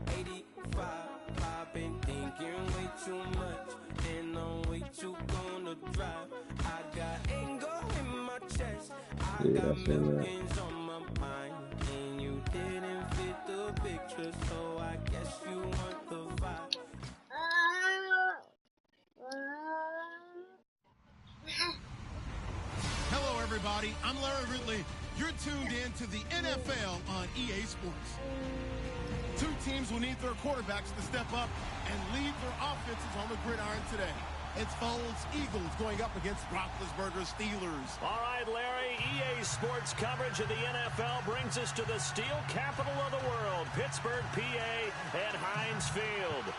85, I've been thinking way too much, and I'm way too gonna drive. I got anger in my chest, I got millions on my mind, and you didn't fit the picture, so I guess you want the vibe. Hello, everybody. I'm Larry Ridley. You're tuned in to the NFL on EA Sports. Two teams will need their quarterbacks to step up and lead their offenses on the gridiron today. It's Foles Eagles going up against Roethlisberger Steelers. All right, Larry, EA Sports coverage of the NFL brings us to the steel capital of the world, Pittsburgh, PA, at Heinz Field.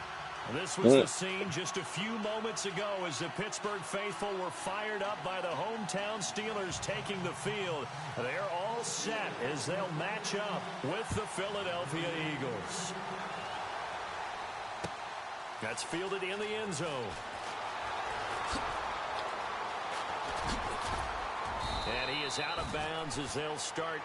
This was the scene just a few moments ago as the Pittsburgh faithful were fired up by the hometown Steelers taking the field. They're all set as they'll match up with the Philadelphia Eagles. That's fielded in the end zone. And he is out of bounds as they'll start.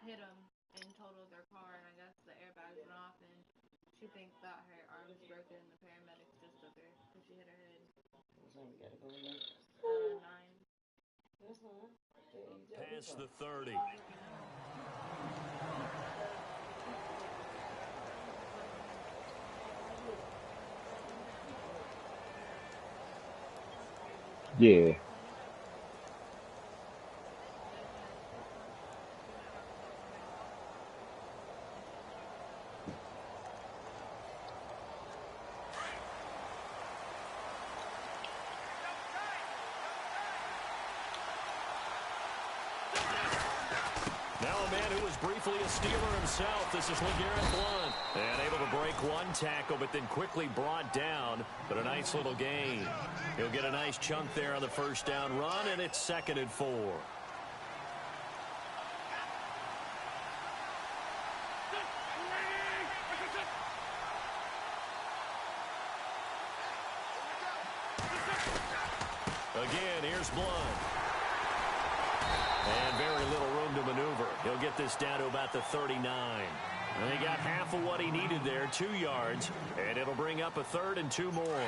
Hit them and totaled their car, and I guess the airbags went off, and she thinks that her arm is broken, and the paramedics just took her because she hit her head. Past the 30. Yeah. Now a man who was briefly a Steeler himself. This is LeGarrette Blount. And able to break one tackle, but then quickly brought down. But a nice little gain. He'll get a nice chunk there on the first down run, and it's 2nd and 4. Again, here's Blount. And very little room to maneuver. He'll get this down to about the 39. And he got half of what he needed there, 2 yards. And it'll bring up a 3rd and 2 more.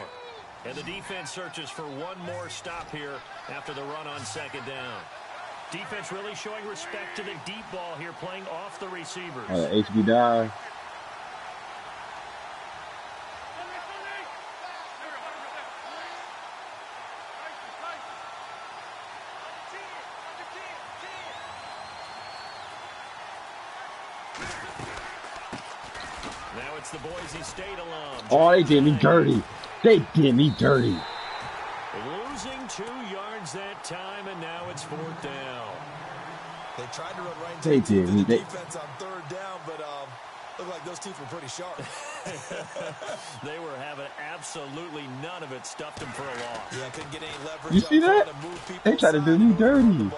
And the defense searches for one more stop here after the run on 2nd down. Defense really showing respect to the deep ball here, playing off the receivers. HB dive. Now it's the Boise State alum. Oh, they did me dirty. They did me dirty. Losing 2 yards that time, and now it's 4th down. They tried to run right They did. the defense on 3rd down, but looked like those teeth were pretty sharp. They were having absolutely none of it. Stuffed them for a loss. Yeah, couldn't get any leverage. You see that? They tried to do me dirty.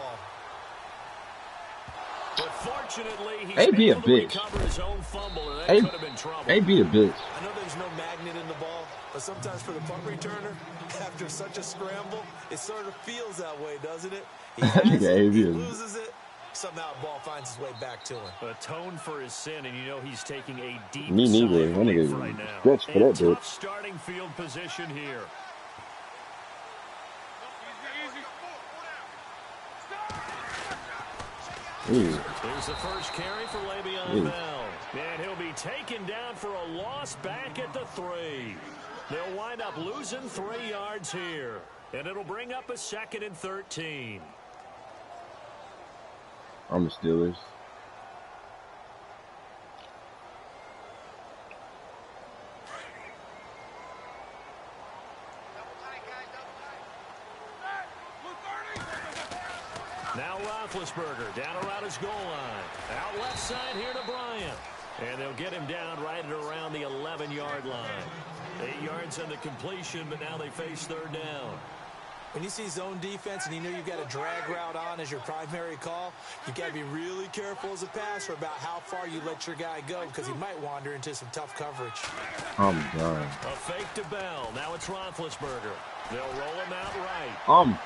But fortunately, he's They be a able to bitch. recover his own fumble, and that They- could have been trouble. They be a bitch. I know there's no magnet in the ball, but sometimes for the punt returner, after such a scramble, it sort of feels that way, doesn't it? He has it, he loses it, somehow the ball finds its way back to him. Atone for his sin, and you know he's taking a deep Me sigh neither. of That nigga relief right now. stretched for And that bitch. tough starting field position here. Ooh. There's the first carry for Le'Veon Bell. And he'll be taken down for a loss back at the 3. They'll wind up losing 3 yards here. And it'll bring up a 2nd and 13. I'm the Steelers. Now Roethlisberger down around his goal line. Out left side here to Bryant. And they'll get him down right at around the 11-yard line. 8 yards on the completion, but now they face 3rd down. When you see zone defense and you know you've got a drag route on as your primary call, you've got to be really careful as a passer about how far you let your guy go because he might wander into some tough coverage. I'm done. A fake to Bell. Now it's Roethlisberger. They'll roll him out right.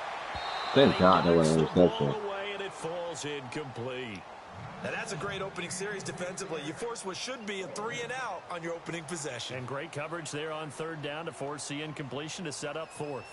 Thank God that wasn't an interception. Away and it falls incomplete. Now that's a great opening series defensively. You force what should be a 3-and-out on your opening possession. And great coverage there on third down to force the incompletion to set up fourth.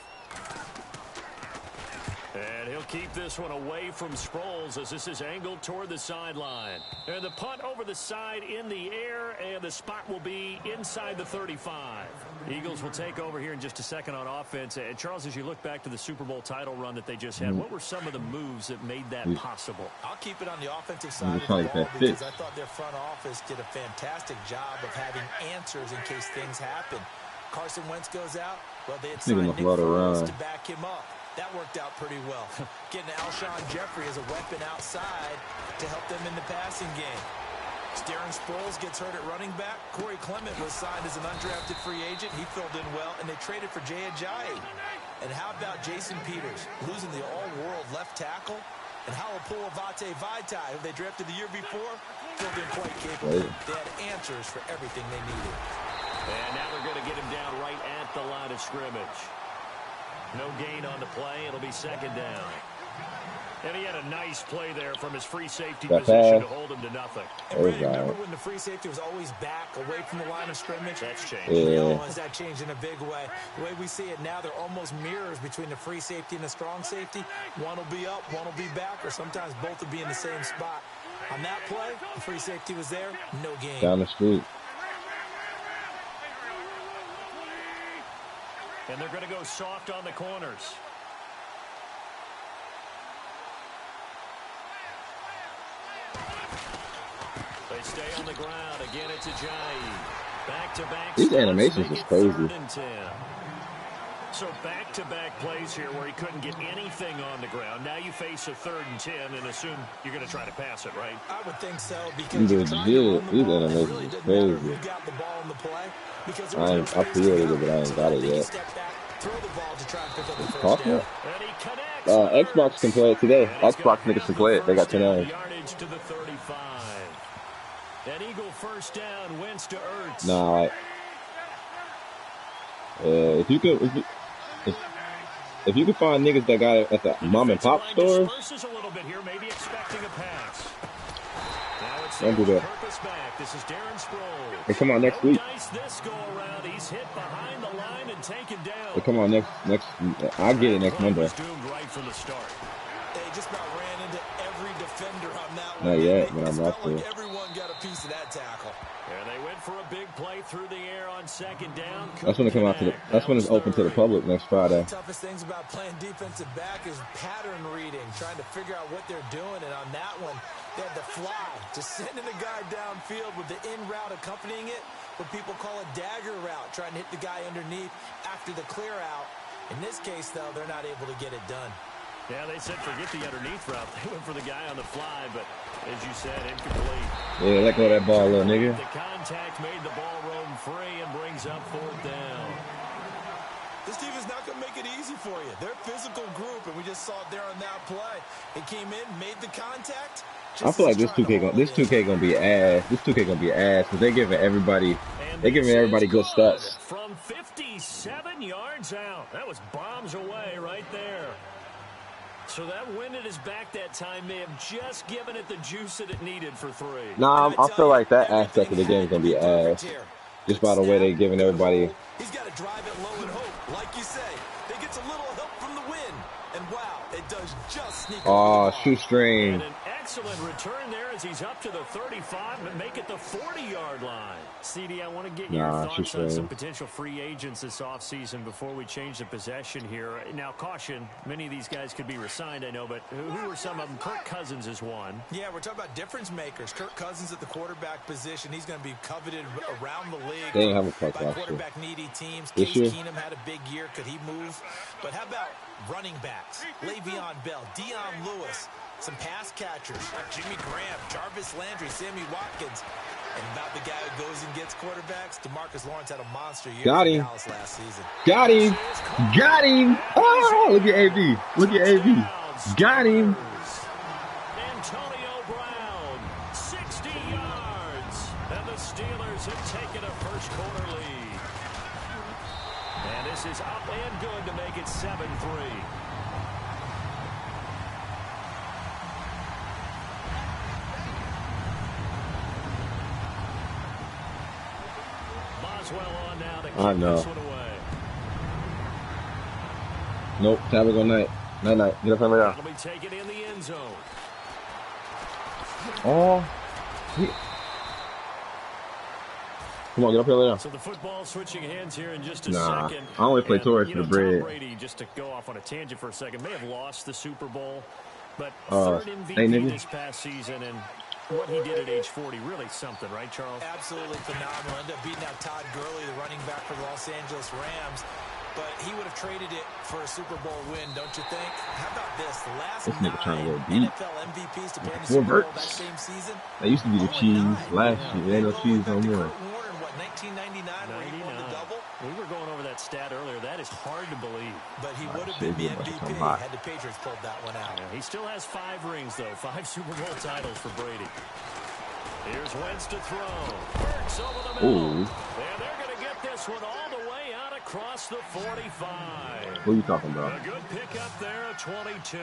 And he'll keep this one away from Sproles as this is angled toward the sideline. And the punt over the side in the air, and the spot will be inside the 35. Eagles will take over here in just a second on offense. And Charles, as you look back to the Super Bowl title run that they just had, what were some of the moves that made that possible? I'll keep it on the offensive side of the ball because I thought their front office did a fantastic job of having answers in case things happen. Carson Wentz goes out. Well, they had signed Nick Foles to back him up. That worked out pretty well. Getting Alshon Jeffrey as a weapon outside to help them in the passing game. Darren Sproles gets hurt at running back. Corey Clement was signed as an undrafted free agent. He filled in well, and they traded for Jay Ajayi. And how about Jason Peters losing the all-world left tackle? And Halapoulivaati Vaitai, who they drafted the year before, filled in quite capable. They had answers for everything they needed. And now they're going to get him down right at the line of scrimmage. No gain on the play. It'll be second down. And he had a nice play there from his free safety position to hold him to nothing. And Brady, remember when the free safety was always back away from the line of scrimmage? That's changed. Yeah. That changed in a big way. The way we see it now, they're almost mirrors between the free safety and the strong safety. One will be up, one will be back, or sometimes both will be in the same spot. On that play, the free safety was there, no gain. Down the street. And they're going to go soft on the corners. They stay on the ground. Again, it's Ajayi. Back-to-back. These animations is crazy. So back-to-back plays here where he couldn't get anything on the ground. Now you face a 3rd and 10 and assume you're going to try to pass it, right? I would think so because these animations is crazy. I pre-ordered it, but I ain't got it yet. It's possible. Xbox can play it today. Xbox niggas can play it. They got 10 hours. Yardage to the 35. An Eagle first down, Wentz to Ertz. Nah, if you could find niggas that got it at the mom and pop stores, don't do that. This is Darren Sproles. They come out next week. This go around. He's hit behind the line and taken down. They come out next. I'll get it next Monday. Right from the start. They just about ran into every defender on that one. Not yet, but I'm not sure. Everyone got a piece of that tackle. And they went for a big play through the air on second down. That's when they come out to the. That's when it's open to the public next Friday. The toughest things about playing defensive back is pattern reading, trying to figure out what they're doing. And on that one, they had the fly, just sending a guy downfield with the in route accompanying it, what people call a dagger route, trying to hit the guy underneath after the clear out. In this case, though, they're not able to get it done. Yeah, they said forget the underneath route. They went for the guy on the fly, but as you said, incomplete. Yeah, let go of that ball, little nigga. The contact made the ball roam free and brings up 4th down. This team is not going to make it easy for you. They're a physical group, and we just saw it there on that play. They came in, made the contact. I feel like this 2K gonna be ass. This 2K gonna be ass because they're giving everybody good stats. From 57 yards out, that was bombs away right there. So that wind at his back that time may have just given it the juice that it needed for 3. Nah, I feel like that aspect of the game is going to be ass. Just by the way they're giving everybody. He's got to drive it low and hope. Like you say, they get a little help from the wind. And wow, it does just sneak. Oh, shoestring. And an excellent return there as he's up to the 35 and make it the 40-yard line. CD, I want to get your thoughts on some potential free agents this offseason before we change the possession here. Now, caution, many of these guys could be resigned, I know, but who are some of them? Kirk Cousins is one. Yeah, we're talking about difference makers. Kirk Cousins at the quarterback position. He's going to be coveted around the league they have a by quarterback-needy teams. This Case year? Keenum had a big year. Could he move? But how about running backs? Le'Veon Bell, Dion Lewis, some pass catchers like Jimmy Graham, Jarvis Landry, Sammy Watkins. And about the guy who goes and gets quarterbacks, DeMarcus Lawrence had a monster year Got for him. Dallas last season. Got him. Got him. Oh, look at AB. Look at AB. Got him. Antonio Brown, 60 yards. And the Steelers have taken a first quarter lead. And this is up and good to make it 7-3. On now to I know. this one away. Nope. Time to go night. Night. Get up and lay down. That'll be taken in the end zone. Oh. Come on, get up here and lay down. So the football switching hands here in just a Nah, second. I only play Torres for the bread. Tom Brady, just to go off on a tangent for a second, may have lost the Super Bowl, but Hey, third MVP nigga. this past season, and what he did at age 40, really something, right, Charles? Absolutely phenomenal. Ended up beating out Todd Gurley, the running back for the Los Angeles Rams. But he would have traded it for a Super Bowl win, don't you think? How about this? The last This nigga trying to 9 go deep. NFL MVPs to play in the Four Super Bowl verts. that same season. That used to be the cheese last year. There ain't no cheese no more. Warner in what, 1999, where he won the double? We were going over that stat earlier. That is hard to believe. But he Oh, would have shit, been the you must MVP come by. Oh, had the Patriots pulled that one out. He still has 5 rings, though. 5 Super Bowl titles for Brady. Here's Wentz to throw. Burks over the middle. Ooh. And they're going to get this one all the way out across the 45. What are you talking about? A good pickup there at 22.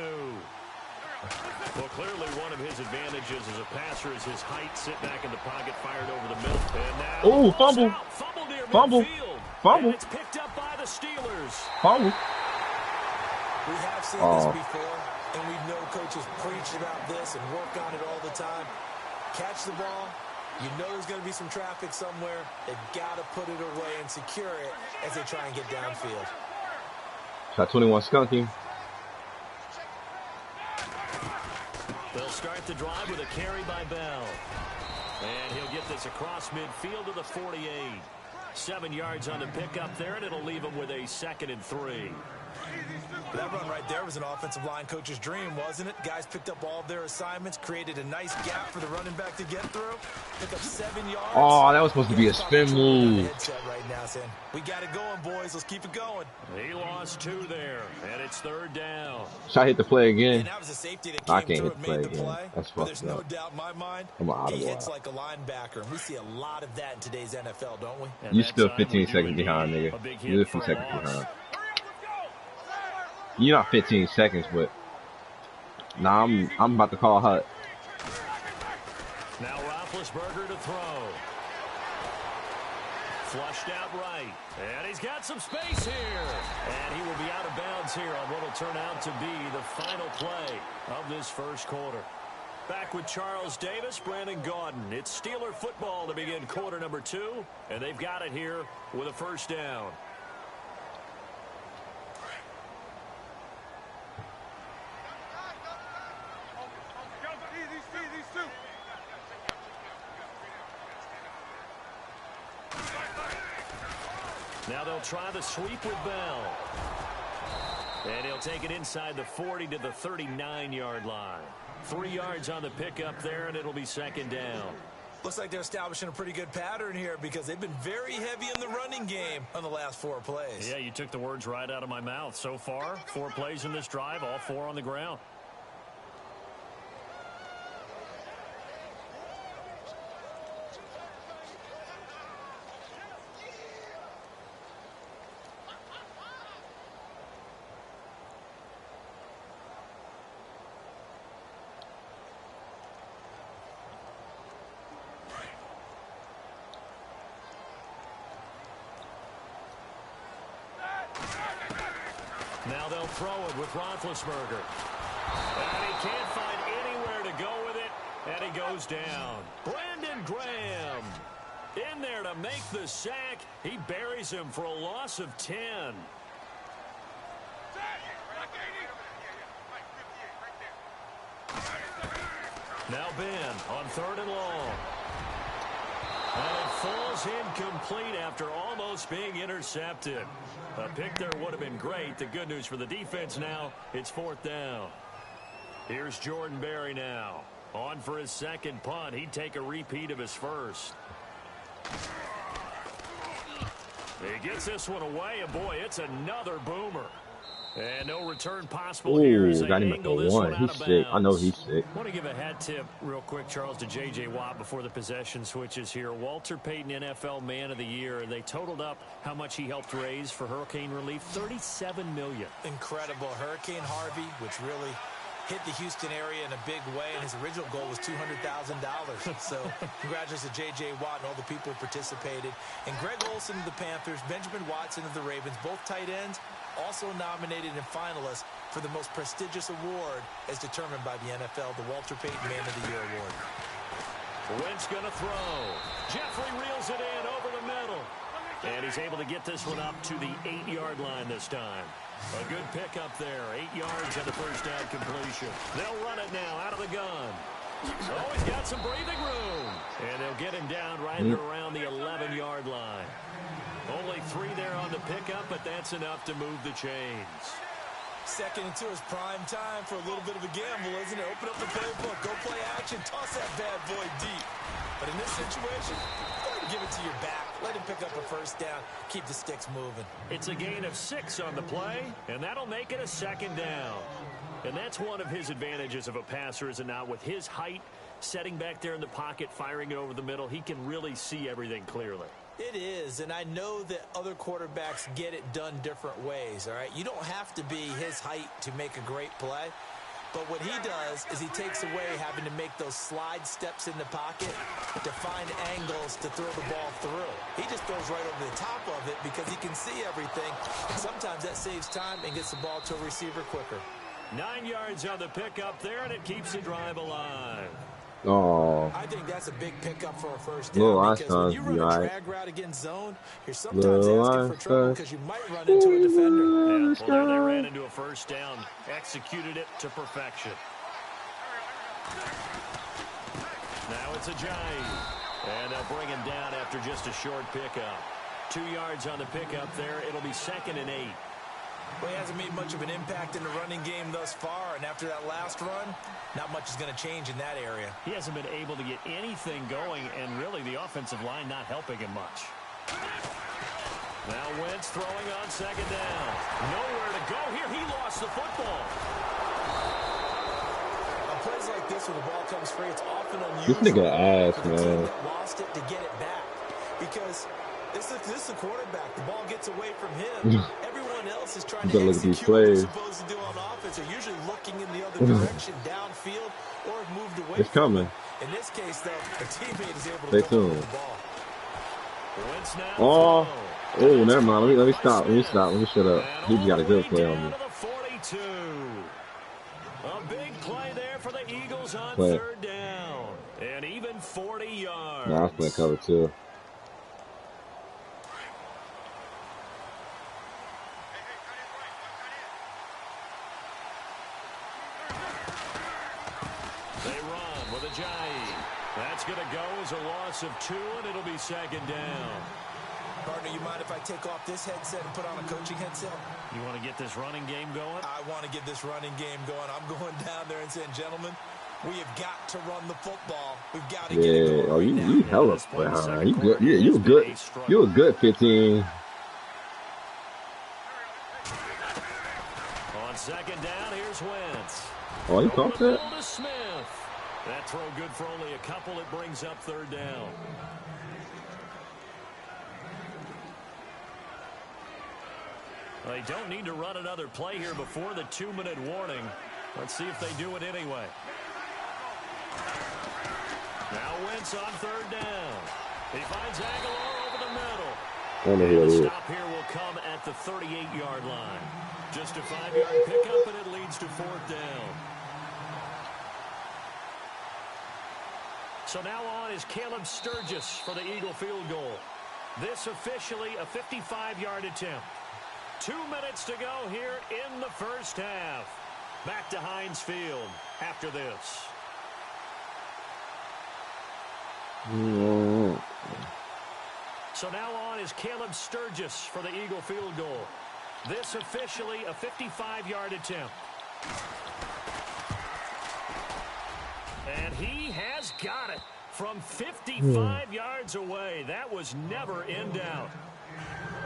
Well, clearly one of his advantages as a passer is his height. Sit back in the pocket, fired over the middle. And now Ooh, fumble. Fumble near Fumble. midfield. Fumble. And it's picked up by the Steelers. Fumble. We have seen Oh. this before, and we know coaches preach about this and work on it all the time. Catch the ball. You know there's going to be some traffic somewhere. They've got to put it away and secure it as they try and get downfield. Shot 21 skunking. They'll start the drive with a carry by Bell. And he'll get this across midfield to the 48. 7 yards on the pickup there, and it'll leave him with a 2nd and 3. That run right there was an offensive line coach's dream, wasn't it? Guys picked up all of their assignments, created a nice gap for the running back to get through. Pick up 7 yards. Oh, that was supposed to be a spin move. Right now, saying, we got it going, boys. Let's keep it going. He lost 2 there, and it's 3rd down. Shot hit the play again. And that was a safety that I came can't through hit the and play made the again. play. That's But there's fucked no up. doubt in my mind, I'm out of he hits line. like a linebacker. And we see a lot of that in today's NFL, don't we? And You that still time 15 we do seconds indeed behind, a nigga. big You're hit 15 for a seconds loss. behind. You're not 15 seconds, but nah, I'm about to call Hut. Now Roethlisberger to throw. Flushed out right. And he's got some space here. And he will be out of bounds here on what will turn out to be the final play of this first quarter. Back with Charles Davis, Brandon Gaudin. It's Steeler football to begin quarter number 2. And they've got it here with a first down. Now they'll try the sweep with Bell. And he'll take it inside the 40 to the 39-yard line. 3 yards on the pickup there, and it'll be 2nd down. Looks like they're establishing a pretty good pattern here because they've been very heavy in the running game on the last 4 plays. Yeah, you took the words right out of my mouth. So far, 4 plays in this drive, all 4 on the ground. Now they'll throw it with Roethlisberger. And he can't find anywhere to go with it, and he goes down. Brandon Graham in there to make the sack. He buries him for a loss of 10. Now Ben on 3rd and long. And it falls incomplete after almost being intercepted. A pick there would have been great. The good news for the defense now, it's 4th down. Here's Jordan Berry now. On for his second punt. He'd take a repeat of his first. He gets this one away, and boy, it's another boomer. And no return possible here as they angle this one out of bounds. Sick. I know he's sick. I want to give a hat tip real quick, Charles, to J.J. Watt before the possession switches here. Walter Payton, NFL Man of the Year. They totaled up how much he helped raise for hurricane relief, $37 million. Incredible. Hurricane Harvey, which really hit the Houston area in a big way, and his original goal was $200,000. So congratulations to J.J. Watt and all the people who participated. And Greg Olsen of the Panthers, Benjamin Watson of the Ravens, both tight ends, also nominated and finalists for the most prestigious award as determined by the NFL, the Walter Payton Man of the Year Award. Wentz going to throw. Jeffrey reels it in over the middle. And he's able to get this one up to the 8-yard line this time. A good pickup there. 8 yards on the first down completion. They'll run it now out of the gun. Oh, he's got some breathing room. And they'll get him down right around the 11-yard line. Only 3 there on the pickup, but that's enough to move the chains. Second and 2 is prime time for a little bit of a gamble, isn't it? Open up the playbook, go play action, toss that bad boy deep. But in this situation, go ahead and give it to your back. Let him pick up a first down, keep the sticks moving. It's a gain of 6 on the play, and that'll make it a second down. And that's one of his advantages of a passer, is it not? With his height, setting back there in the pocket, firing it over the middle, he can really see everything clearly. It is, and I know that other quarterbacks get it done different ways, all right? You don't have to be his height to make a great play, but what he does is he takes away having to make those slide steps in the pocket to find angles to throw the ball through. He just throws right over the top of it because he can see everything, and sometimes that saves time and gets the ball to a receiver quicker. 9 yards on the pickup there, and it keeps the drive alive. Oh, I think that's a big pickup for a first down because when you run a drag route against zone, you're sometimes asking for trouble because you might run into a defender. Yeah, well, there they ran into a first down, executed it to perfection. Now it's Ajayi, and they'll bring him down after just a short pickup. 2 yards on the pickup there. It'll be 2nd and 8. Well, he hasn't made much of an impact in the running game thus far, and after that last run, not much is going to change in that area. He hasn't been able to get anything going, and really the offensive line not helping him much. Now Wentz throwing on 2nd down. Nowhere to go here. He lost the football. On plays like this where the ball comes free, it's often unusual. This nigga ass, for the team man. that lost it to get it back. Because this is the quarterback. The ball gets away from him. Everyone else is trying to execute what they're supposed to do on offense. They're usually looking in the other direction, downfield, or have moved away it's from coming. it. In this case, though, the teammate is able Stay to come tuned. with the ball. Oh, never mind. Let me stop. Let me shut up. He got a good play on me. A big play there for the Eagles on 3rd down. And even 40 yards. Nah, I was playing cover 2. They run with Ajayi. That's going to go as a loss of 2, and it'll be 2nd down. Partner, you mind if I take off this headset and put on a coaching headset? You want to get this running game going? I want to get this running game going. I'm going down there and saying, gentlemen, we have got to run the football. We've got to get it going. Oh, you hella behind. You good? Yeah, you good. You a good 15. On 2nd down, here's Wentz. Oh, you caught that? That throw good for only a couple. It brings up 3rd down. They don't need to run another play here before the 2-minute warning. Let's see if they do it anyway. Now Wentz on 3rd down. He finds Aguilar over the middle. The stop here will come at the 38-yard line. Just a 5-yard pickup, and it leads to 4th down. So now on is Caleb Sturgis for the Eagle field goal. This officially a 55-yard attempt. 2 minutes to go here in the first half. Back to Heinz Field after this. So now on is Caleb Sturgis for the Eagle field goal. This officially a 55-yard attempt. And he has got it from 55 yards away. That was never in doubt.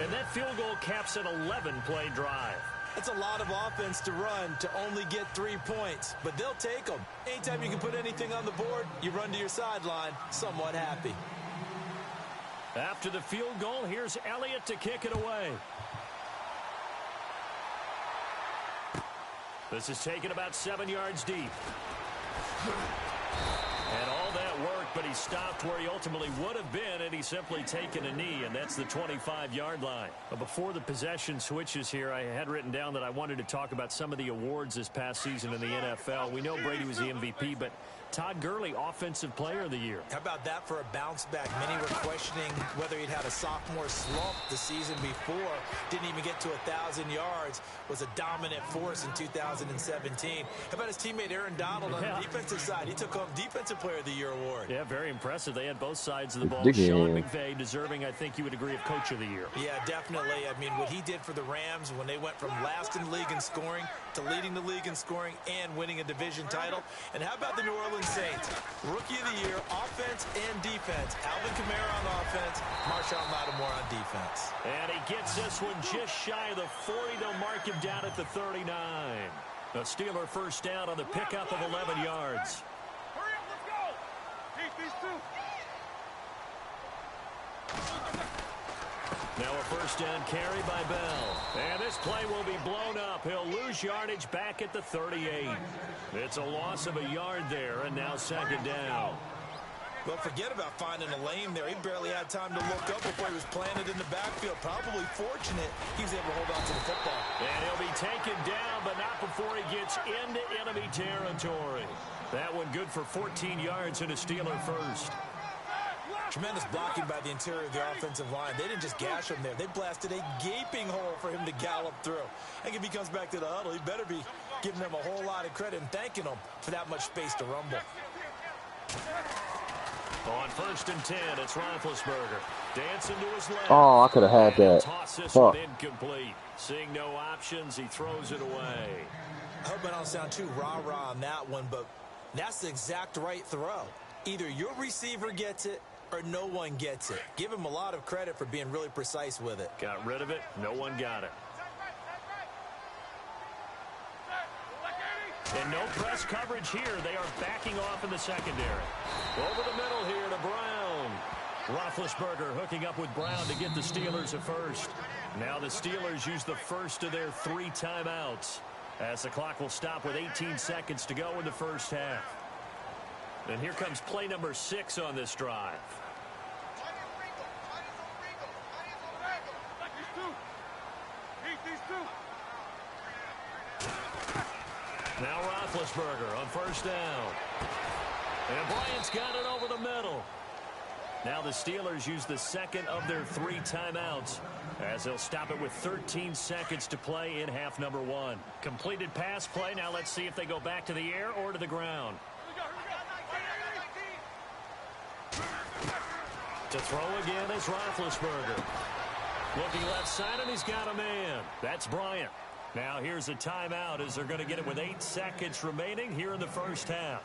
And that field goal caps an 11-play drive. That's a lot of offense to run to only get 3 points, but they'll take them. Anytime you can put anything on the board, you run to your sideline somewhat happy. After the field goal, here's Elliott to kick it away. This is taken about 7 yards deep. And all that worked, but he stopped where he ultimately would have been, and he's simply taken a knee, and that's the 25-yard line. But before the possession switches here, I had written down that I wanted to talk about some of the awards this past season in the NFL. We know Brady was the MVP, but Todd Gurley, Offensive Player of the Year. How about that for a bounce back? Many were questioning whether he'd had a sophomore slump the season before. Didn't even get to 1,000 yards. Was a dominant force in 2017. How about his teammate Aaron Donald on the defensive side? He took home Defensive Player of the Year award. Yeah, very impressive. They had both sides of the ball. Sean McVay deserving, I think you would agree, of Coach of the Year. Yeah, definitely. I mean, what he did for the Rams when they went from last in the league in scoring to leading the league in scoring and winning a division title. And how about the New Orleans Saints? Rookie of the Year, offense and defense. Alvin Kamara on offense, Marshon Lattimore on defense. And he gets this one just shy of the 40. They'll mark him down at the 39. The Steeler first down on the pickup of 11 yards. Hurry up, let's go. Keep these two. Now a first down carry by Bell. And this play will be blown up. He'll lose yardage back at the 38. It's a loss of a yard there, and now second down. Well, forget about finding a lane there. He barely had time to look up before he was planted in the backfield. Probably fortunate he was able to hold on to the football. And he'll be taken down, but not before he gets into enemy territory. That one good for 14 yards and a Steeler first. Tremendous blocking by the interior of the offensive line. They didn't just gash him there. They blasted a gaping hole for him to gallop through. I think if he comes back to the huddle, he better be giving them a whole lot of credit and thanking them for that much space to rumble. On first and 10, it's Roethlisberger. Dancing to his left. Oh, I could have had that. Toss this one incomplete. Seeing no options, he throws it away. I hope I don't sound too rah-rah on that one, but that's the exact right throw. Either your receiver gets it or no one gets it. Give him a lot of credit for being really precise with it. Got rid of it. No one got it. And no press coverage here. They are backing off in the secondary. Over the middle here to Brown. Roethlisberger hooking up with Brown to get the Steelers a first. Now the Steelers use the first of their 3 timeouts, as the clock will stop with 18 seconds to go in the first half. And here comes play number 6 on this drive. Now Roethlisberger on first down. And Bryant's got it over the middle. Now the Steelers use the second of their 3 timeouts, as they'll stop it with 13 seconds to play in half number 1. Completed pass play. Now let's see if they go back to the air or to the ground. To throw again is Roethlisberger. Looking left side, and he's got a man. That's Bryant. Now here's a timeout, as they're going to get it with 8 seconds remaining here in the first half.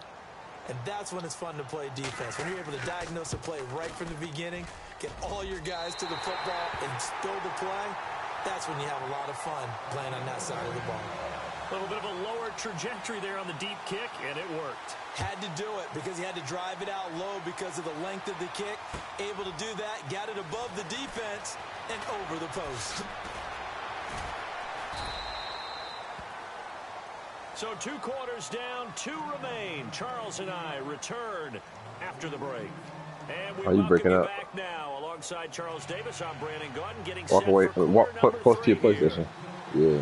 And that's when it's fun to play defense. When you're able to diagnose a play right from the beginning, get all your guys to the football, and spill the play, that's when you have a lot of fun playing on that side of the ball. A little bit of a lower trajectory there on the deep kick, and it worked. Had to do it because he had to drive it out low because of the length of the kick. Able to do that, got it above the defense and over the post. So 2 quarters down, 2 remain. Charles and I return after the break. And we welcome you back now. Alongside Charles Davis, I'm Brandon Gaudin, getting walk set away, for walk close to your PlayStation. Yeah.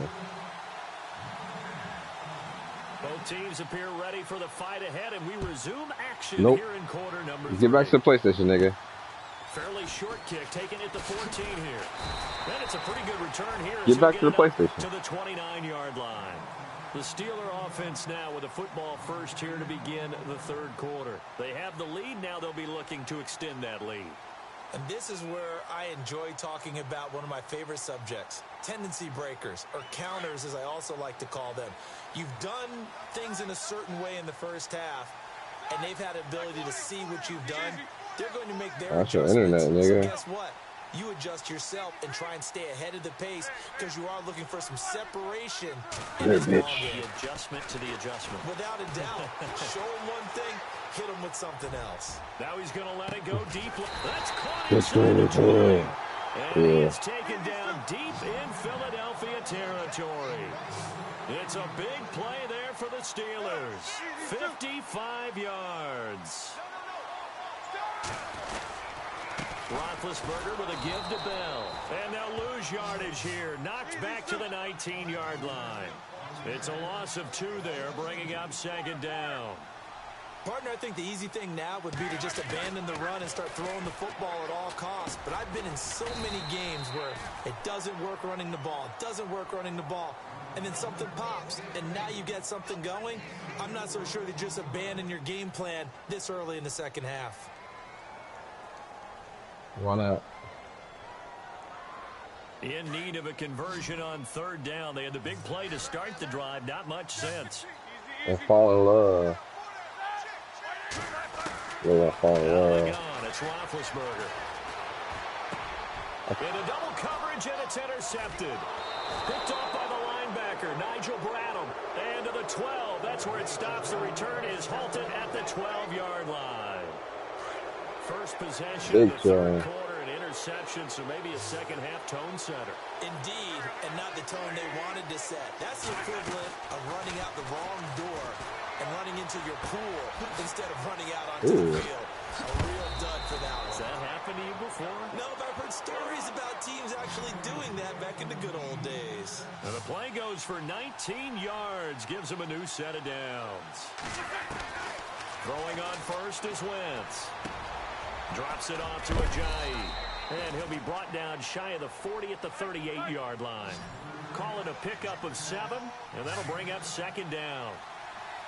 Both teams appear ready for the fight ahead, and we resume action here in quarter number 3. Get back to the PlayStation, nigga. Fairly short kick, taking it to 14 here. Then it's a pretty good return here. Get back to the PlayStation. To the 29-yard line. The Steeler offense now with a football first here to begin the 3rd quarter. They have the lead. Now they'll be looking to extend that lead. And this is where I enjoy talking about one of my favorite subjects, tendency breakers, or counters as I also like to call them. You've done things in a certain way in the first half, and they've had the ability to see what you've done, they're going to make their That's your adjustments. internet, nigga. So guess what? You adjust yourself and try and stay ahead of the pace because you are looking for some separation in this ball game. The adjustment to the adjustment. Without a doubt. Show him one thing, hit him with something else. Now he's going to let it go deep. That's caught Good inside the 20. And Yeah. it's taken down deep in Philadelphia territory. It's a big play there for the Steelers. 55 yards. Roethlisberger with a give to Bell. And they'll lose yardage here. Knocked back to the 19-yard line. It's a loss of 2 there, bringing up second down. Partner, I think the easy thing now would be to just abandon the run and start throwing the football at all costs. But I've been in so many games where it doesn't work running the ball. It doesn't work running the ball. And then something pops, and now you get something going. I'm not so sure to just abandon your game plan this early in the second half. Why not? In need of a conversion on third down. They had the big play to start the drive. Not much sense. And fall in love. We're fall in love. It's Roethlisberger. Into double coverage, and it's intercepted. Picked off by the linebacker, Nigel Bradham. And to the 12. That's where it stops. The return is halted at the 12-yard line. First possession of the third quarter, an interception, so maybe a second-half tone setter. Indeed, and not the tone they wanted to set. That's the equivalent of running out the wrong door and running into your pool instead of running out onto the field. A real dud for that one. Has that happened to you before? No, but I've heard stories about teams actually doing that back in the good old days. And the play goes for 19 yards, gives him a new set of downs. Throwing on first is Wentz. Drops it off to Ajayi. And he'll be brought down shy of the 40 at the 38-yard line. Call it a pickup of 7, and that'll bring up second down.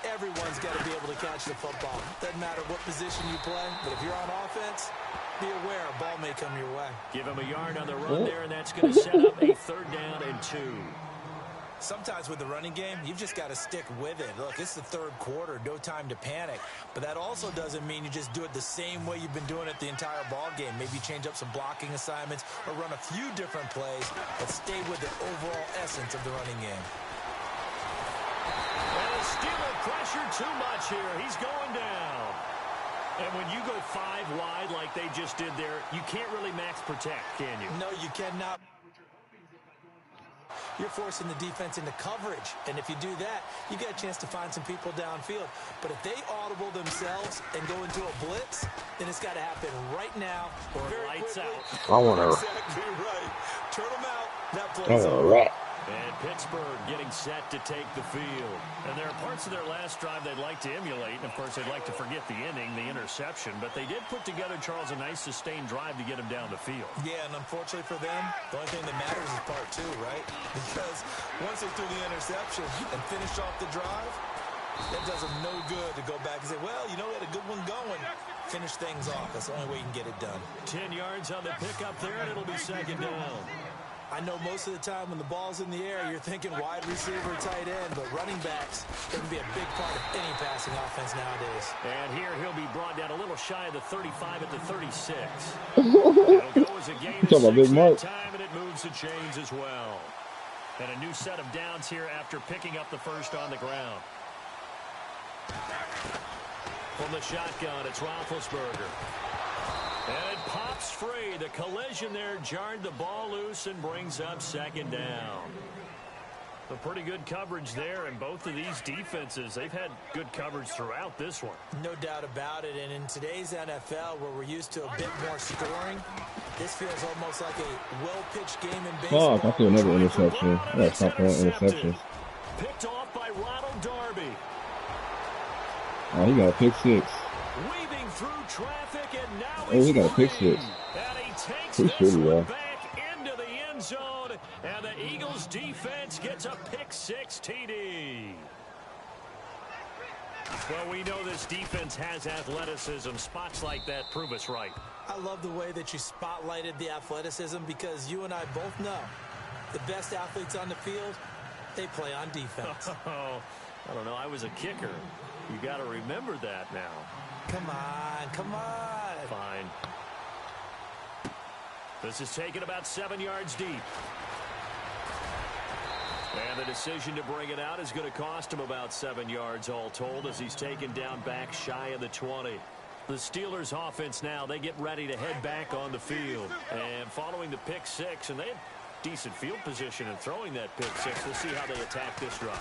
Everyone's got to be able to catch the football. Doesn't matter what position you play, but if you're on offense, be aware a ball may come your way. Give him a yard on the run there, and that's going to set up a third down and 2. Sometimes with the running game, you've just got to stick with it. Look, it's the third quarter, no time to panic. But that also doesn't mean you just do it the same way you've been doing it the entire ball game. Maybe change up some blocking assignments or run a few different plays, but stay with the overall essence of the running game. And the Steelers pressure too much here. He's going down. And when you go 5 wide like they just did there, you can't really max protect, can you? No, you cannot. You're forcing the defense into coverage. And if you do that, you get a chance to find some people downfield. But if they audible themselves and go into a blitz, then it's got to happen right now. Or lights out. I want to. Exactly right. Turn them out. That plays over. And Pittsburgh getting set to take the field. And there are parts of their last drive they'd like to emulate. And, of course, they'd like to forget the inning, the interception. But they did put together, Charles, a nice sustained drive to get him down the field. Yeah, and unfortunately for them, the only thing that matters is part 2, right? Because once they threw the interception and finished off the drive, that does them no good to go back and say, well, you know, we had a good one going. Finish things off. That's the only way you can get it done. 10 yards on the pickup there, and it'll be second down. I know most of the time when the ball's in the air, you're thinking wide receiver, tight end, but running backs can be a big part of any passing offense nowadays. And here he'll be brought down a little shy of the 35 at the 36. It'll go as a gain of 6 that time, and it moves the chains as well. And a new set of downs here after picking up the first on the ground. From the shotgun, it's Roethlisberger. And it pops free. The collision there jarred the ball loose and brings up second down. A pretty good coverage there, and both of these defenses, they've had good coverage throughout this one. No doubt about it, and in today's NFL, where we're used to a bit more scoring, this feels almost like a well-pitched game in baseball. I threw another interception. I got top one interception. Picked off by Ronald Darby. Oh, he got a pick 6. Weaving through traffic, and now he got a pick 6. And he takes He's this pretty one back into the end zone, and the Eagles defense gets a pick 6 TD. Well, we know this defense has athleticism. Spots like that prove us right. I love the way that you spotlighted the athleticism, because you and I both know the best athletes on the field they play on defense. Oh, I don't know. I was a kicker. You got to remember that now. Come on, come on. Fine. This is taken about 7 yards deep. And the decision to bring it out is going to cost him about 7 yards all told as he's taken down back shy of the 20. The Steelers offense now, they get ready to head back on the field. And following the pick six, and they have decent field position in throwing that pick six. We'll see how they attack this drive.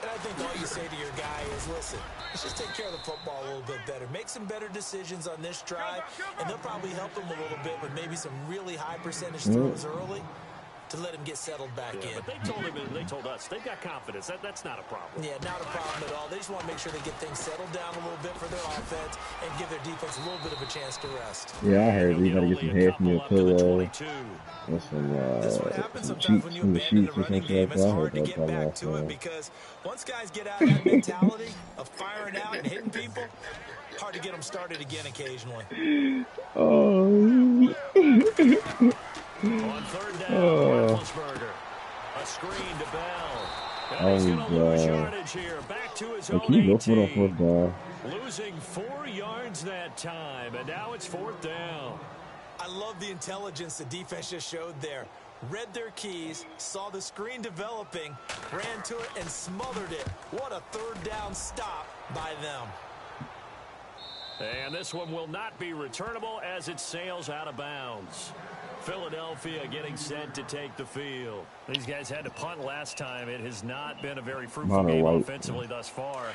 And I think all you say to your guy is, listen, let's just take care of the football a little bit better. Make some better decisions on this drive, and they'll probably help him a little bit with maybe some really high percentage throws early to let him get settled back in. But they told him, and they told us, they've got confidence. That's not a problem. Yeah, not a problem at all. They just want to make sure they get things settled down a little bit for their offense and give their defense a little bit of a chance to rest. Yeah, I heard you got to get some head from your pillow. That's some cheeks from the sheets or something like that. It's hard to get back to it because once guys get out of that mentality of firing out and hitting people, hard to get them started again occasionally. Oh. On third down, Roethlisberger. A screen to Bell. And he's going to lose yardage here. Back to his own 18. Losing 4 yards that time, and now it's fourth down. I love the intelligence the defense just showed there. Read their keys, saw the screen developing, ran to it, and smothered it. What a third down stop by them. And this one will not be returnable as it sails out of bounds. Philadelphia getting set to take the field. These guys had to punt last time. It has not been a very fruitful game offensively thus far.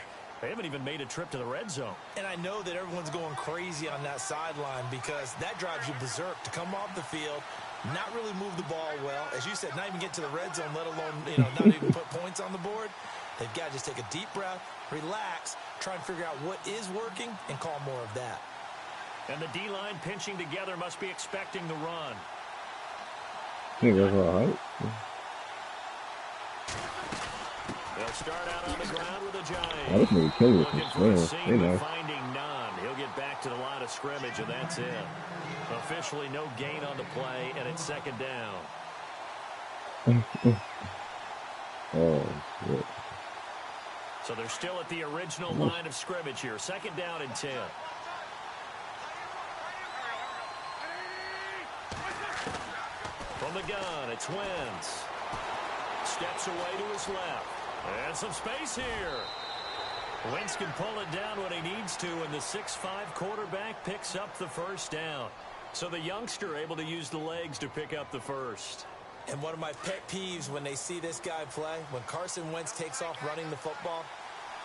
They haven't even made a trip to the red zone. And I know that everyone's going crazy on that sideline because that drives you berserk to come off the field, not really move the ball well. As you said, not even get to the red zone, let alone, not even put points on the board. They've got to just take a deep breath, relax, try and figure out what is working, and call more of that. And the D-line pinching together must be expecting the run. I think that's all right. They'll start out on the ground with a Giant. I just need to kill Looking for a seam, but finding none. He'll get back to the line of scrimmage, and that's it. Officially no gain on the play, and it's second down. Oh, shit. So they're still at the original line of scrimmage here. Second down and 10. From the gun, it's Wentz. Steps away to his left. And some space here. Wentz can pull it down when he needs to, and the 6'5" quarterback picks up the first down. So the youngster able to use the legs to pick up the first. And one of my pet peeves when they see this guy play, when Carson Wentz takes off running the football,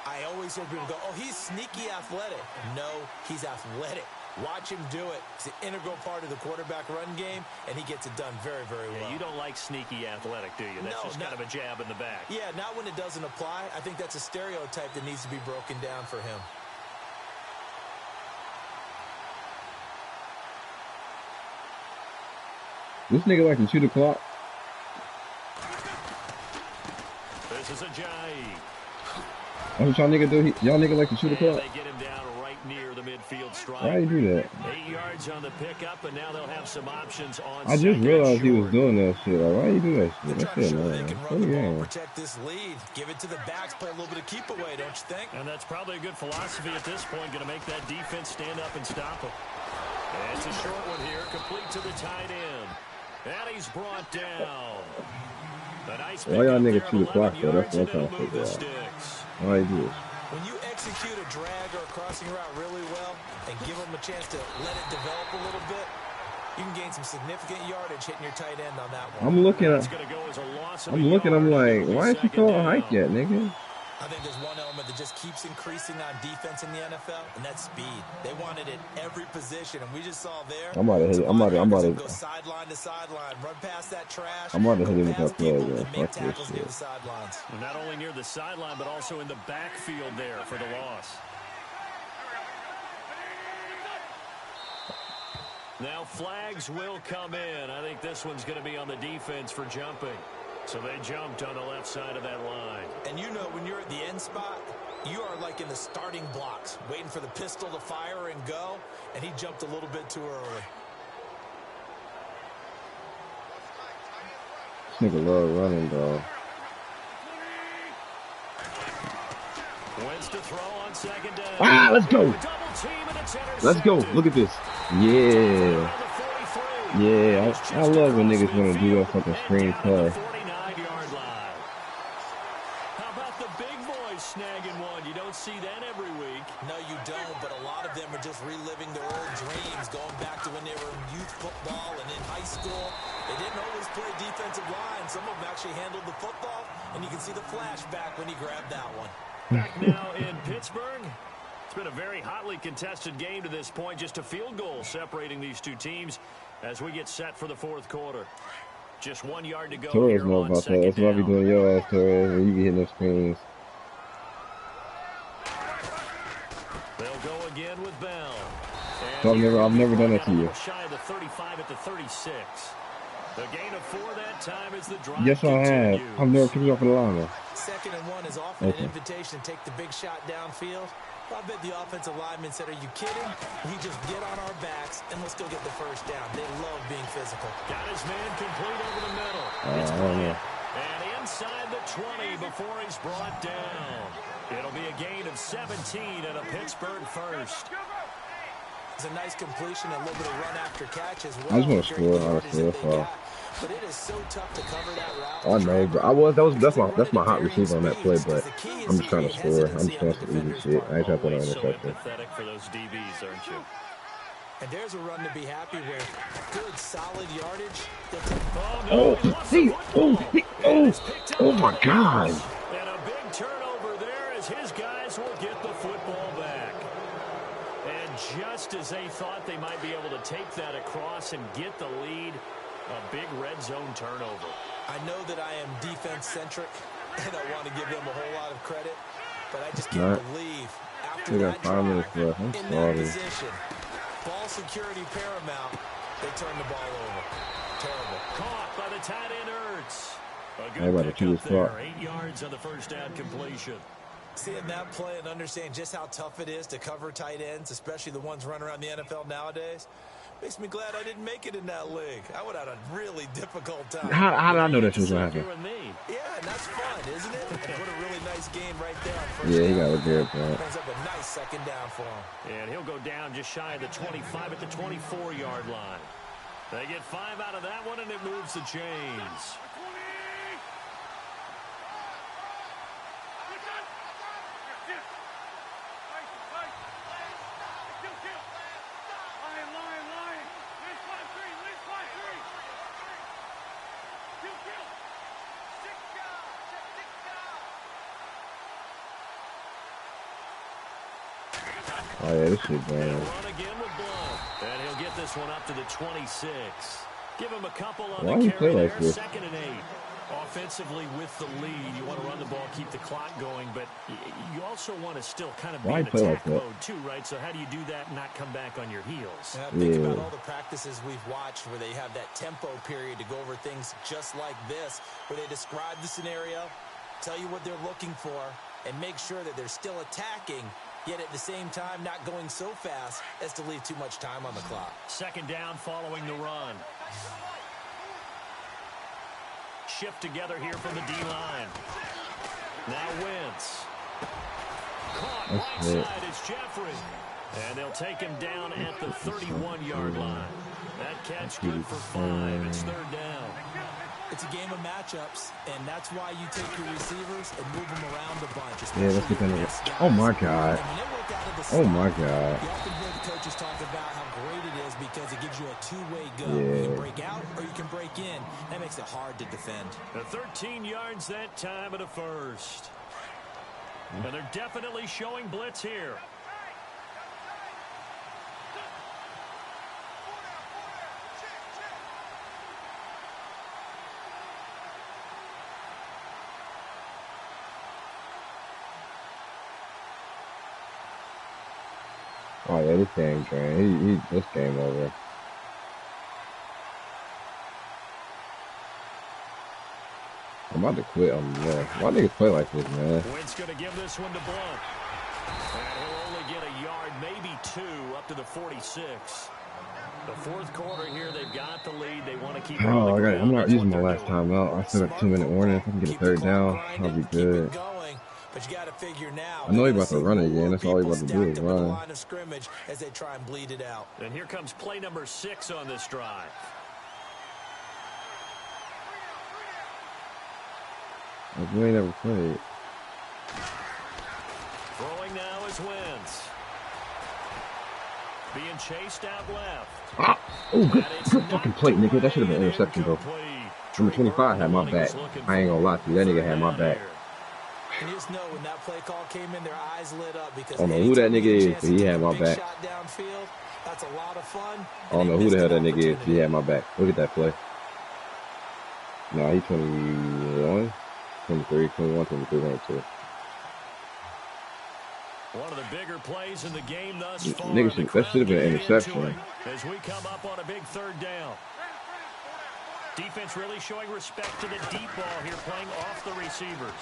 I always hear people go, oh, he's sneaky athletic. No, he's athletic. Watch him do it. It's an integral part of the quarterback run game, and he gets it done very, very well. Yeah, you don't like sneaky athletic, do you? That's just kind of a jab in the back. Yeah, not when it doesn't apply. I think that's a stereotype that needs to be broken down for him. This nigga like to shoot a clock. This is a Jai. That's what y'all nigga do. Y'all nigga like to shoot a clock. They get him down right near the midfield stripe. Why you do that? 8 yards on the pickup, and now they'll have some options on. I just realized he was doing that shit. Like, why you do that shit? That's it, man. They can run the ball, protect this lead, give it to the backs, play a little bit of keep away, don't you think? And that's probably a good philosophy at this point. Going to make that defense stand up and stop him. And it's a short one here, complete to the tight end. And he's brought down. Nice. Why y'all niggas shoot the clock though? That's what I'm trying to figure out. Why you do it? When you execute a drag or a crossing route really well and give them a chance to let it develop a little bit, you can gain some significant yardage hitting your tight end on that one. I'm looking. I'm like, why is she calling a hike yet, nigga? I think there's one element that just keeps increasing on defense in the NFL, and that's speed. They want it at every position, and we just saw there. I'm about to hit it. I'm about to go sideline to sideline, run past that trash. I'm about to hit him with that play, man. Fuck this shit. The sidelines. Not only near the sideline, but also in the backfield there for the loss. Now flags will come in. I think this one's going to be on the defense for jumping. So they jumped on the left side of that line. And you know, when you're at the end spot, you are like in the starting blocks, waiting for the pistol to fire and go, and he jumped a little bit too early. This nigga love running, dog. Wins to throw on second down. Ah, let's go. Let's go. Look at this. Yeah. Yeah, I love when niggas want to do that fucking screen play. How about the big boys snagging one? You don't see that every week. No, you don't, but a lot of them are just reliving their old dreams, going back to when they were in youth football and in high school. They didn't always play defensive line. Some of them actually handled the football, and you can see the flashback when he grabbed that one. Back now in Pittsburgh. It's been a very hotly contested game to this point. Just a field goal separating these two teams as we get set for the fourth quarter. Just 1 yard to go. Torres know about that. That's why I be doing your ass, Torres, when you be hitting those screens. They'll go again with Bell. So I've never done that to you. Shy of the 35 at the 36. The gain of 4 that time is the drive. Yes, I have. I've never picked it up for the lineman. 2nd and 1 is often an invitation to take the big shot downfield. I bet the offensive lineman said, "Are you kidding? We just get on our backs and let's go get the first down." They love being physical. Got his man complete over the middle. And inside the 20 before he's brought down. It'll be a gain of 17 and a Pittsburgh first. It's a nice completion, a little bit of run after catch as well. I just want to score, honestly. But it is so tough to cover that route. I know, but that's my hot receiver on that play, but I'm just trying to score. I'm just going to easy shit. I ain't trying to put on interception. Pathetic for those DBs, aren't you? And there's a run to be happy with. Good, solid yardage. Oh my God. And a big turnover there as his guys will get the football back. And just as they thought they might be able to take that across and get the lead, a big red zone turnover. I know that I am defense-centric, and I want to give them a whole lot of credit, but I just can't believe after that drive, in that position, ball security paramount, they turn the ball over. Terrible. Caught by the tight end Ertz. A good pickup there. 8 yards on the first down completion. Seeing that play and understanding just how tough it is to cover tight ends, especially the ones running around the NFL nowadays, makes me glad I didn't make it in that league. I would have had a really difficult time. How did I know that was going to happen? Yeah, and that's fun, isn't it? And put a really nice game right there. Yeah, he got a good point. Brings up a nice second down for him. And he'll go down just shy of the 25 at the 24-yard line. They get 5 out of that one, and it moves the chains. Oh, yeah, this shit bad. And he'll get this one up to the 26. Give him a couple on Why the carry there. Like this? 2nd and 8. Offensively with the lead, you want to run the ball, keep the clock going, but you also want to still kind of be in attack mode too, right? So how do you do that and not come back on your heels? Think about all the practices we've watched where they have that tempo period to go over things just like this, where they describe the scenario, tell you what they're looking for, and make sure that they're still attacking, yet at the same time not going so fast as to leave too much time on the clock. 2nd down following the run. Shift together here from the D-line. Now Wentz. Caught right side is Jeffrey. And they'll take him down at the 31-yard line. That catch good for 5. It's 3rd down. It's a game of matchups, and that's why you take your receivers and move them around a bunch. Yeah, that's depending on it. Oh, my God. Oh, my God. You often hear the coaches talk about how great it is because it gives you a two-way go. You can break out or you can break in. That makes it hard to defend. The 13 yards that time at a first. And they're definitely showing blitz here. Oh yeah, this game drained. This game over. I'm about to quit on the left. Why niggas play like this, man? Wentz gonna give this one to Blount. And he'll only get a yard, maybe 2, up to the 46. The 4th quarter here, they've got the lead. They want to keep. Oh, I'm not using my last time out. I still got 2-minute warning. If I can get a 3rd down, I'll be good. But you got to figure now. I know he's about to run it again. That's all he's about to do is run. Line of scrimmage as they try and bleed it out. And here comes play number 6 on this drive. Like we ain't never played. Throwing now is Wentz. Being chased out left. Ah! Oh, good fucking play, nigga. That should have been interception, though. Number 25 had my back. I ain't gonna lie to you. That nigga had my back. You just know when that play call came in, their eyes lit up because I don't know who that nigga is, but he had my back. That's a lot of fun. I don't know who the hell that nigga is. He had my back. Look at that play. Nah, he's 21, 23, 21, 23, 22. One of the bigger plays in the game thus far. Nigga, that should have been an interception. As we come up on a big 3rd down. Defense really showing respect to the deep ball here, playing off the receivers.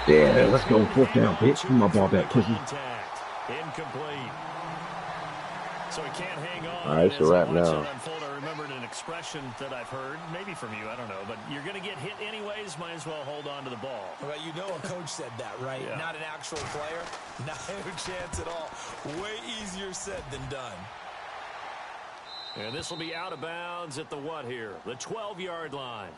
Yeah, let's go 4th down, bitch. Give my ball back, pussy. Incomplete. So he can't hang on. All right, it's a wrap now. I remembered an expression that I've heard, maybe from you, I don't know, but you're going to get hit anyways, might as well hold on to the ball. Well, you know a coach said that, right? Yeah. Not an actual player. Not a chance at all. Way easier said than done. And this will be out of bounds at the what here? The 12-yard line.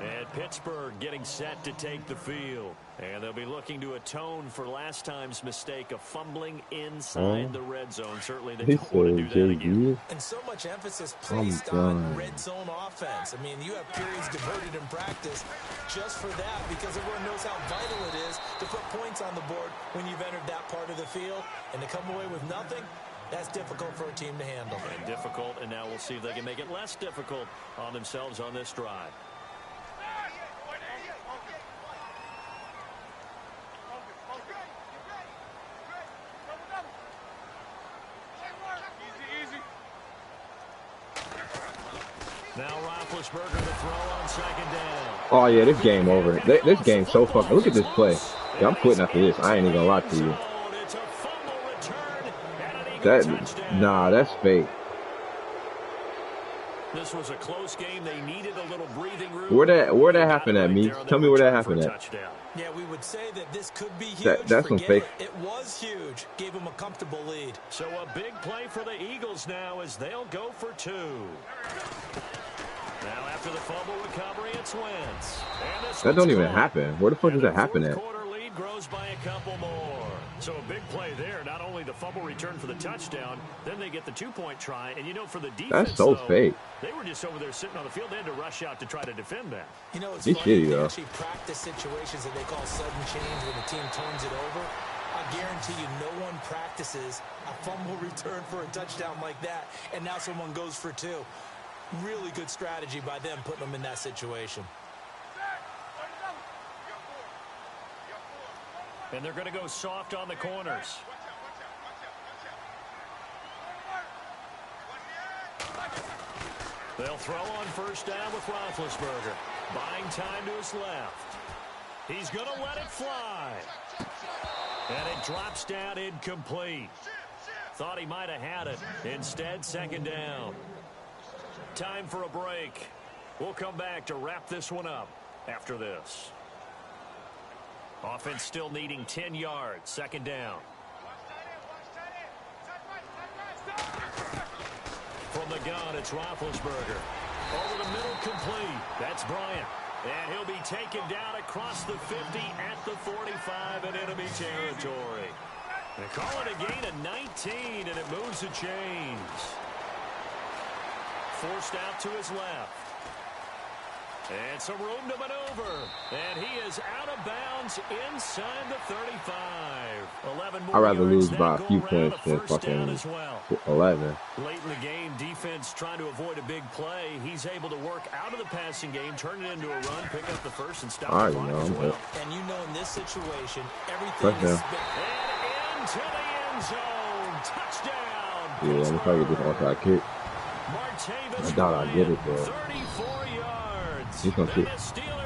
And Pittsburgh getting set to take the field. And they'll be looking to atone for last time's mistake of fumbling inside the red zone. Certainly they don't want to do that again. And so much emphasis placed on red zone offense. I mean, you have periods devoted in practice just for that because everyone knows how vital it is to put points on the board when you've entered that part of the field. And to come away with nothing, that's difficult for a team to handle. And difficult, and now we'll see if they can make it less difficult on themselves on this drive. Now Roethlisberger to throw on 2nd down. Oh, yeah, this game over. This game's so fucking... Look at this play. Yeah, I'm quitting after this. I ain't even gonna lie to you. Nah, that's fake. This was a close game. They needed a little breathing room. Where that happened at, me? Tell me where that happened at. Yeah, we would say that this could be huge. That's some fake. It was huge. Gave them a comfortable lead. So a big play for the Eagles now as they'll go for 2. Now after the fumble recovery, it's Wentz. That don't even happen. Where the fuck does that happen at? Quarter lead grows by a couple more. So a big play there. Not only the fumble return for the touchdown, then they get the 2-point try. And you know, for the defense, that's so fake. They were just over there sitting on the field. They had to rush out to try to defend that. You know, it's funny. Shitty, they actually practice situations that they call sudden change when the team turns it over. I guarantee you no one practices a fumble return for a touchdown like that, and now someone goes for 2. Really good strategy by them putting them in that situation. And they're going to go soft on the corners. They'll throw on 1st down with Roethlisberger. Buying time to his left. He's going to let it fly. And it drops down incomplete. Thought he might have had it. Instead, 2nd down. Time for a break. We'll come back to wrap this one up after this. Offense still needing 10 yards. 2nd down. From the gun, it's Roethlisberger. Over the middle, complete. That's Bryant. And he'll be taken down across the 50 at the 45 in enemy territory. They call it a gain of 19, and it moves the chains. Forced out to his left. And some room to maneuver. And he is out of bounds inside the 35. 11 more I'd rather yards. lose by a few points than fucking 11. Late in the game, defense trying to avoid a big play. He's able to work out of the passing game, turn it into a run, pick up the first, and stop the clock as well. And you know in this situation, everything is... And into the end zone. Touchdown. Yeah, I'm trying to get this onside kick. I doubt I get it, though. 34 yards. He's gonna shoot. I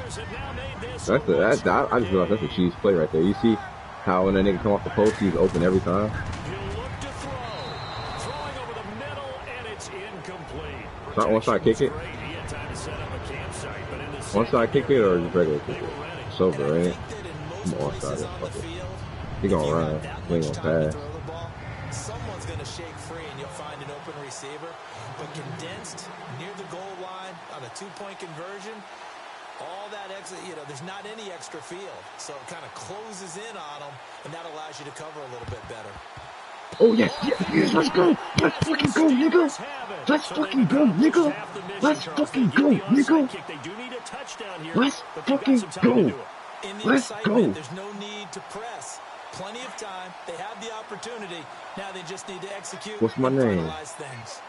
just realized that's a cheese play right there. You see how when that nigga come off the post, he's open every time? Throwing over the middle, and it's incomplete. Not onside kick it? Onside kick it or just regular kick it? Sober, right? those places on the field, he gonna run. He ain't gonna pass. Someone's going to shake free and you'll find an open receiver. But condensed near the goal line on a two-point conversion, all that extra, there's not any extra field. So it kind of closes in on them, and that allows you to cover a little bit better. Oh, yes, let's go. Let's fucking go, nigga. Let's fucking go, nigga. Let's fucking go, nigga. Let's fucking go. In the Let's excitement, go. there's no need to press. Plenty of time. They have the opportunity. Now they just need to execute. What's my and name? finalize things.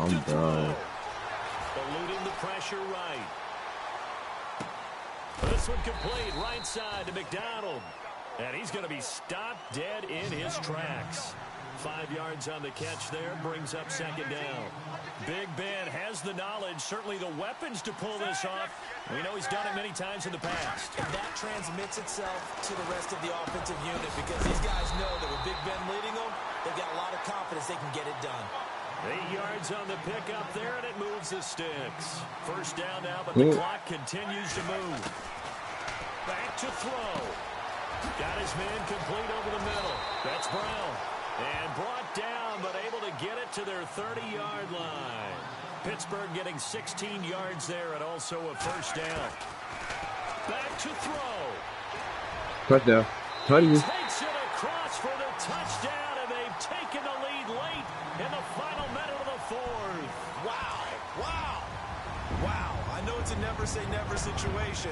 I'm done. Eluding the pressure right. This one complete right side to McDonald. And he's going to be stopped dead in his tracks. 5 yards on the catch there, brings up second down. Big Ben has the knowledge, certainly the weapons to pull this off. We know he's done it many times in the past. And that transmits itself to the rest of the offensive unit because these guys know that with Big Ben leading them, they've got a lot of confidence they can get it done. 8 yards on the pickup there, and it moves the sticks. First down now, but the clock continues to move. Back to throw. Got his man complete over the middle. That's Brown. And brought down, but able to get it to their 30-yard line. Pittsburgh getting 16 yards there and also a first down. Back to throw. Touchdown. Touchdown. Takes it across for the touchdown, and they've taken the lead late in the final minute of the fourth. Wow. Wow. Wow. I know it's a never-say-never situation,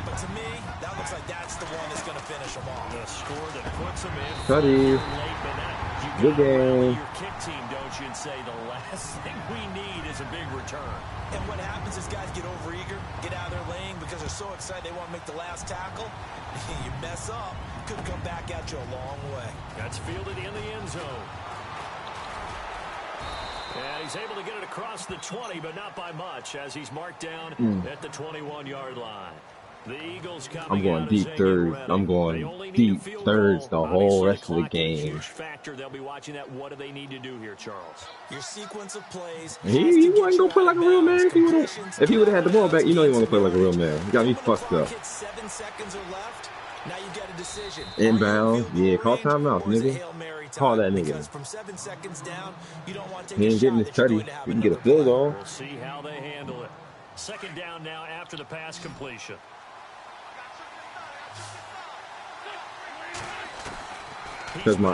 but to me, that looks like that's the one that's going to finish them off. The score that puts them in Cuddy. late, but that, Good game. your kick team, don't you, and say the last thing we need is a big return. And what happens is guys get overeager, get out of their lane because they're so excited they want to make the last tackle. You mess up, could come back at you a long way. That's fielded in the end zone. And he's able to get it across the 20, but not by much, as he's marked down at the 21-yard line. The Eagles I'm going deep thirds. I'm going deep thirds the whole rest of the game. Huge factor. They'll be watching that. What do they need to do here, Charles? Your sequence of plays. He wasn't gonna play like a real man if he would have had the ball back. You know he want to play like a real man. He got me fucked up. 7 seconds are left. Now you got a decision. Inbound, yeah, call timeout, nigga. Call that nigga. From 7 seconds down, you don't want to He ain't getting his tutty. We can get a field goal. We'll see how they handle it. Second down now after the pass completion. Because my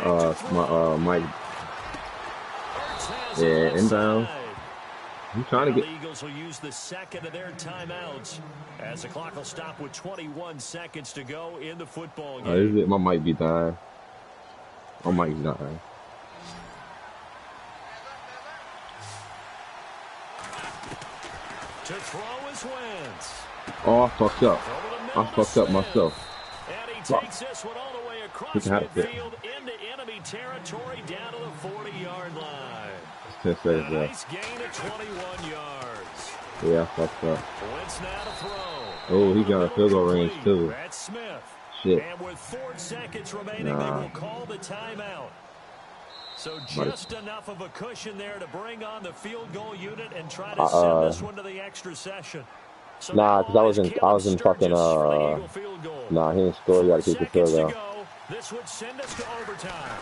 inbound. I'm trying to get. The Eagles will use the second of their timeouts as the clock will stop with 21 seconds to go in the football game. Is it? My mic be dying. My mic's dying. To throw is Wentz. Oh, I fucked up. I fucked up myself. And he takes this one all the way across midfield into enemy territory down to the 40-yard line. 10 seconds left. Nice gain of 21 yards. Yeah, I fucked up. Wentz now to throw. Oh, he got a field goal range too. That's Smith. Shit. And with 4 seconds remaining, they will call the timeout. So just enough of a cushion there to bring on the field goal unit and try to send this one to the extra session. So nah, because I was in fucking nah, he didn't score. You gotta keep the field goal. This would send us to overtime.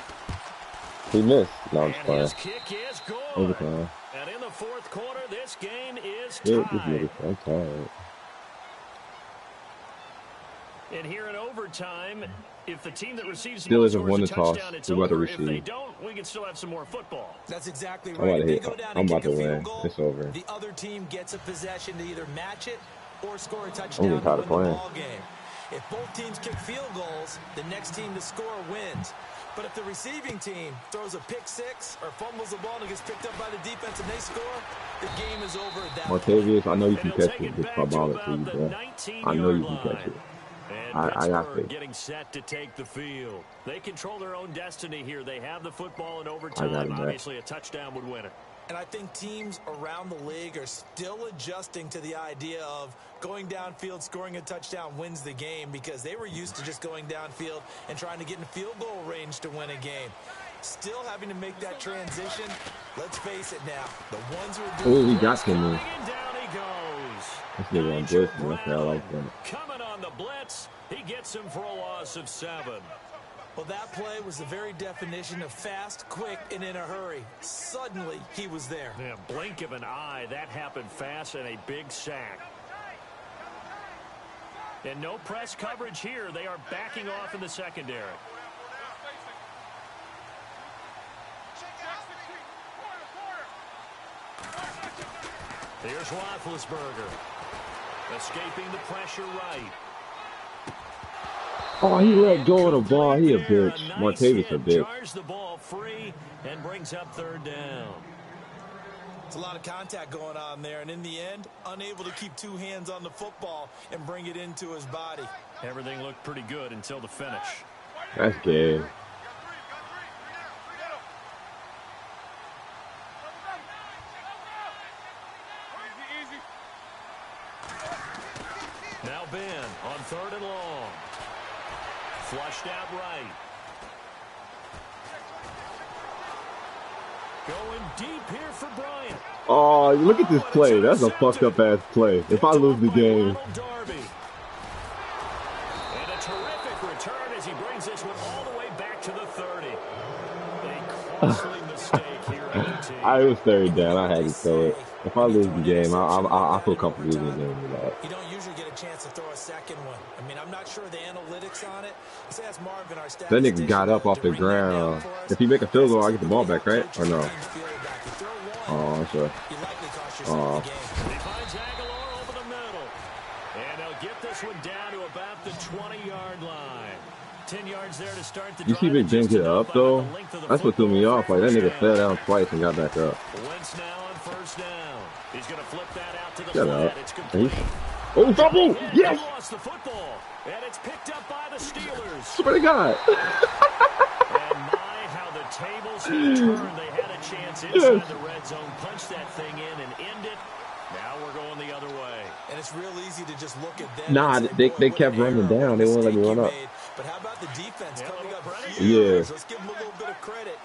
He missed. No, I'm just playing. His kick is good. Overtime. And in the fourth quarter, this game is Yeah, tied. I'm tired. And here in overtime, if the team that receives the Still ball isn't scores won a the toss. touchdown, it's We're about to over. If they receive. don't, we can still have some more football. That's exactly I'm right. about to They hit. go down I'm and about kick to a field win. goal. It's over. The other team gets a possession to either match it or score a I'm touchdown getting to tired win of the playing. ball game. If both teams kick field goals, the next team to score wins. But if the receiving team throws a pick six or fumbles the ball and gets picked up by the defense and they score, the game is over at that point. Martavius, I know you can And he'll catch take it. it Just back my ball to it to you, about bro. the I know you 19-yard can catch line. it. And I got Pittsburgh faith. getting set to take the field. They control their own destiny here. They have the football in I got overtime. it, Obviously, a touchdown would win it. And I think teams around the league are still adjusting to the idea of going downfield, scoring a touchdown wins the game because they were used to just going downfield and trying to get in field goal range to win a game. Still having to make that transition. Let's face it now. The ones who are doing Oh, he got him. And down he goes. This nigga on blitz, man. I like that. Coming on the blitz, he gets him for a loss of 7. Well, that play was the very definition of fast, quick, and in a hurry. Suddenly, he was there. Yeah, blink of an eye, that happened fast and a big sack. And no press coverage here. They are backing off in the secondary. Here's Roethlisberger. Escaping the pressure right. Oh, he let go of the ball. He a bitch. Martavis a bitch. Charged the ball free and brings up 3rd down. It's a lot of contact going on there, and in the end, unable to keep 2 hands on the football and bring it into his body. Everything looked pretty good until the finish. That's good. Now Ben on 3rd and long. Flushed out right. Going deep here for Bryant. Oh, look at this play. That's a fucked up ass play. If I lose the game. And a terrific return as he brings this one all the way back to the 30. A costly mistake here on the team. I was 3rd down. I had to throw it. If I lose the game, I feel comfortable losing the game with that. You don't usually get a chance to throw a second one. I mean, I'm not sure the analytics on it. Let's ask Marvin, our that nigga got up off the ground. If he make a field goal, I get the ball back, right? Or no? Oh, sure. Oh. He finds Aguilar over the middle. And they'll get this one down to about the 20-yard line. 10 yards there to start the drive. You see Big Ben get up, though? That's what threw me off. Like, that nigga fell down twice and got back up. Wentz now on 1st down. He's going to flip that out to the Shut flat. up. It's complete. Oh, double! Yes! He lost the football. And it's picked up by the Steelers. Swear to God. And my, how the tables have turned. They had a chance inside the red zone. Punch that thing in and end it. Now we're going the other way. And it's real easy to just look at them. Nah, they kept running down. They wouldn't let me run up. But how about the defense coming up? Yeah. Let's give them a little bit of credit.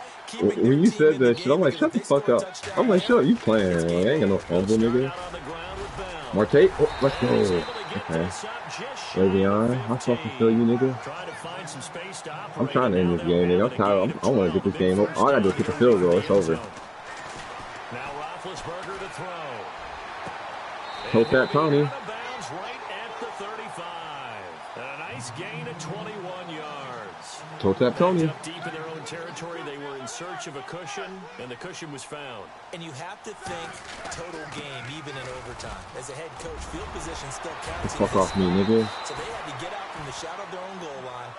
When you said that shit, I'm like, shut the fuck up. I'm like, shut up, you playing, man. I ain't got no fumble, nigga. Marte, oh, let's go. Okay. Le'Veon, I fucking feel you, nigga. I'm trying to end this game, nigga. I'm tired. I want to get this game over. All I gotta do is kick a field goal. It's over. Now Roethlisberger to throw. Hope that, Tony. Right at the 35. A nice gain of 21 yards. Toe tap Tony. Deep in their own territory, they were in search of a cushion, and the cushion was found. And you have to think total game, even in overtime. As a head coach, field position still counts. Fuck off me, nigga. So they had to get out from the shadow of their own goal line,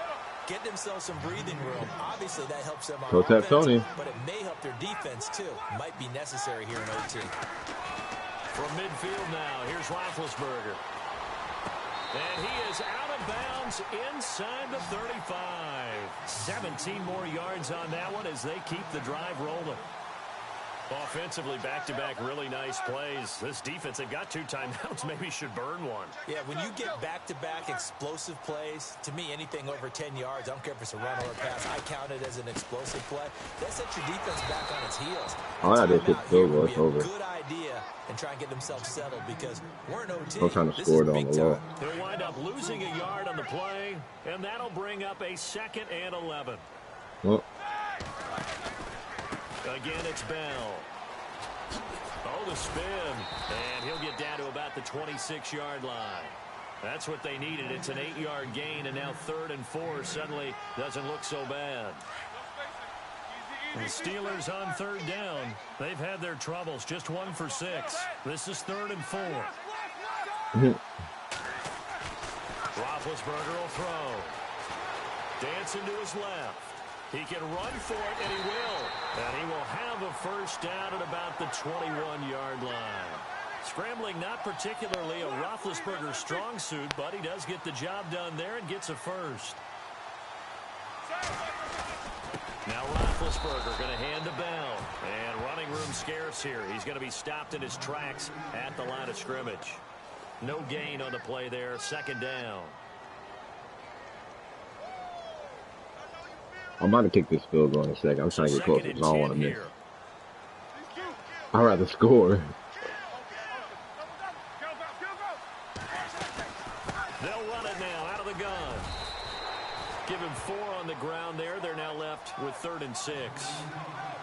get themselves some breathing room. Obviously, that helps them on offense, Tony. but it may help their defense, too. Might be necessary here in OT. From midfield now, here's Roethlisberger. And he is out of bounds inside the 35. 17 more yards on that one as they keep the drive rolling. Offensively, back-to-back really nice plays. This defense, they've got 2 timeouts, maybe should burn one. Yeah, when you get back-to-back explosive plays, to me, anything over 10 yards, I don't care if it's a run or a pass, I count it as an explosive play. That sets your defense back on its heels. All I did was field goal. It's over. Good idea and try and get themselves settled because we're in OT. I'm trying to score it on the wall. They'll wind up losing a yard on the play, and that'll bring up a 2nd and 11. Well. Again, it's Bell. Oh, the spin. And he'll get down to about the 26-yard line. That's what they needed. It's an 8-yard gain, and now 3rd and 4 suddenly doesn't look so bad. The Steelers on 3rd down. They've had their troubles. Just 1 for 6. This is 3rd and 4. Roethlisberger will throw. Dancing to his left. He can run for it, and he will. And he will have a 1st down at about the 21-yard line. Scrambling not particularly a Roethlisberger strong suit, but he does get the job done there and gets a 1st. Now Roethlisberger going to hand to Bell. And running room scarce here. He's going to be stopped in his tracks at the line of scrimmage. No gain on the play there. 2nd down. I'm about to kick this field goal in a second. I'm trying to get closer because I don't want to miss. I'd rather score. They'll run it now out of the gun. Give him 4 on the ground there. They're now left with 3rd and 6.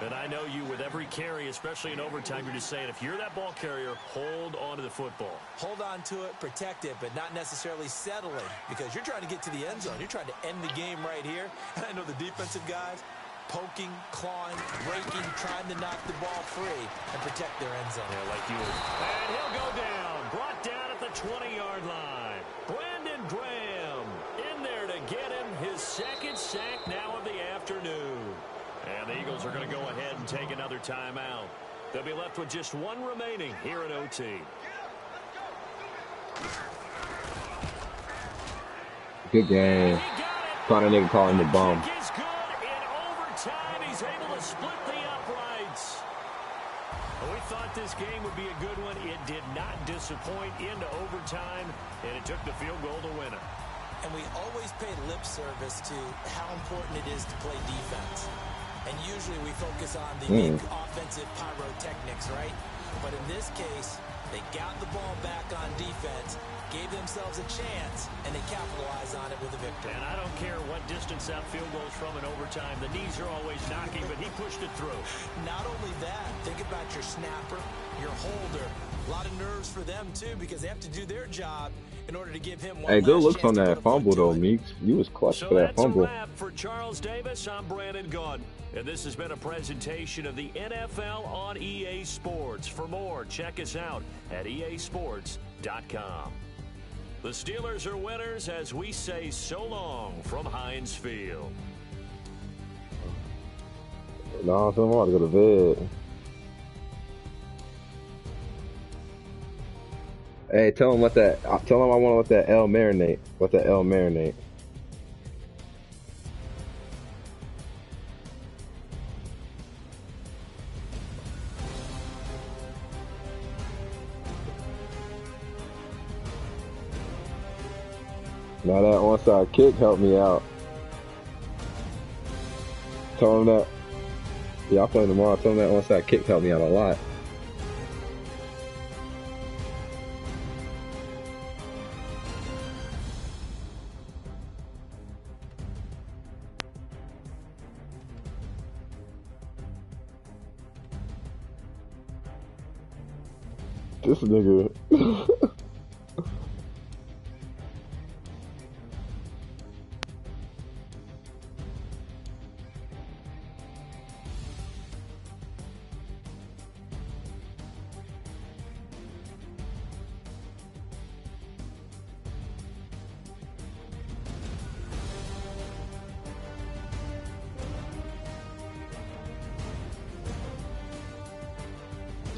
And I know you, with every carry, especially in overtime, you're just saying, if you're that ball carrier, hold on to the football. Hold on to it, protect it, but not necessarily settling, because you're trying to get to the end zone. You're trying to end the game right here. And I know the defensive guys poking, clawing, breaking, trying to knock the ball free and protect their end zone. Yeah, like you. And he'll go down. Brought down at the 20-yard line. Brandon Graham in there to get him his 2nd sack now of the afternoon. And the Eagles are going to go ahead and take another timeout. They'll be left with just 1 remaining here in OT. Good game. Caught a nigga calling the bomb. Is good in overtime. He's able to split the uprights. Well, we thought this game would be a good one. It did not disappoint into overtime, and it took the field goal to win it. And we always pay lip service to how important it is to play defense. And usually we focus on the big offensive pyrotechnics, right? But in this case, they got the ball back on defense, gave themselves a chance, and they capitalized on it with a victory. And I don't care what distance that field goes from in overtime. The knees are always knocking, but he pushed it through. Not only that, think about your snapper, your holder. A lot of nerves for them, too, because they have to do their job in order to give him one. Hey, good looks on that fumble, though, Meeks. You was clutch for that fumble. So that's a wrap for Charles Davis. I'm Brandon Gaudin. And this has been a presentation of the NFL on EA Sports. For more, check us out at easports.com. The Steelers are winners as we say so long from Heinz Field. No, so I'm about to go to bed. Hey, tell him I want to let that L marinate. Let that L marinate. Now that onside kick helped me out. Tell him that. Yeah, I'll play him tomorrow. Tell him that onside kick helped me out a lot. This nigga.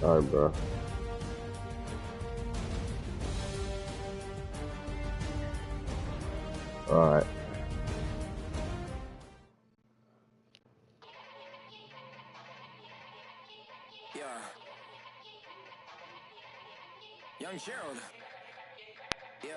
All right, bro. All right. Yeah. Young Gerald. Yeah.